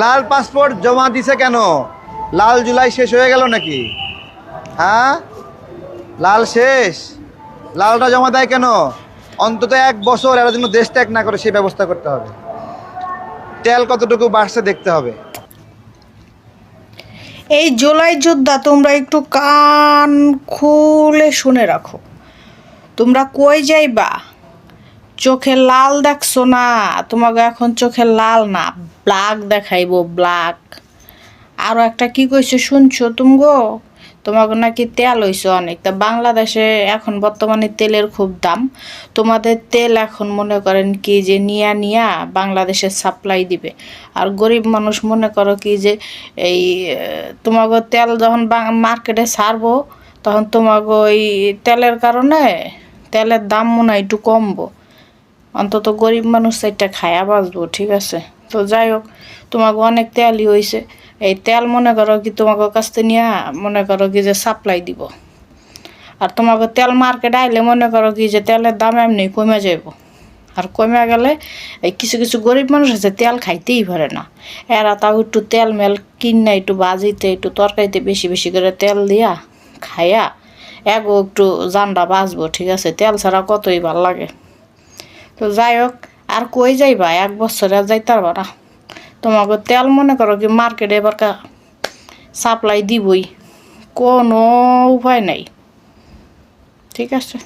লাল passport জমা দিছে কেন? লাল জুলাই শেষ হয়ে গেল নাকি? হ্যাঁ, লাল শেষ। লালটা জমা দেয় কেন? অন্তত 1 বছর এরা যেন দেশ ত্যাগ না করে সেই ব্যবস্থা করতে হবে। তেল কতটুকু বাড়ছে দেখতে হবে। এই জুলাই যোদ্ধা, তোমরা একটু কান খুলে শুনে রাখো। তোমরা কই যাইবা? চোখে লাল দেখছো না? তোমাকে এখন চোখে লাল না, ব্ল্যাক দেখাইবো, ব্ল্যাক। আরও একটা কি কইছে শুনছো তুমগো? তোমাকে নাকি তেল হইছে অনেক। তা বাংলাদেশে এখন বর্তমানে তেলের খুব দাম। তোমাদের তেল এখন মনে করেন কি যে নিয়া বাংলাদেশে সাপ্লাই দিবে। আর গরিব মানুষ মনে করো কি যে এই তোমাকে তেল যখন মার্কেটে ছাড়বো, তখন তোমাকে ওই তেলের কারণে তেলের দাম মনে হয় একটু কমবো। অন্তত গরিব মানুষ সেটা খায়া বাঁচবো, ঠিক আছে? তো যাই হোক, তোমাকে অনেক তেলই হয়েছে। এই তেল মনে করো কি তোমাকে কাছ থেকে নিয়ে মনে করো কি যে সাপ্লাই দিব। আর তোমাকে তেল মার্কেট আইলে মনে করো কি যে তেলের দাম এমনি কমে যাইব। আর কমে গেলে এই কিছু কিছু গরিব মানুষ আছে তেল খাইতেই পারে না। এরা তাও একটু তেল মেল কিনা একটু বাজিতে একটু তরকারিতে বেশি বেশি করে তেল দিয়া খাইয়া এগো একটু জানটা বাঁচবো, ঠিক আছে? তেল ছাড়া কতই ভাল লাগে। তো যাই হোক, আর কই যাইবা? 1 বছরে আর যাইতে পারবা না। তোমাকে তেল মনে করো কি মার্কেটে এবার সাপ্লাই দিবই, কোনো উপায় নাই, ঠিক আছে?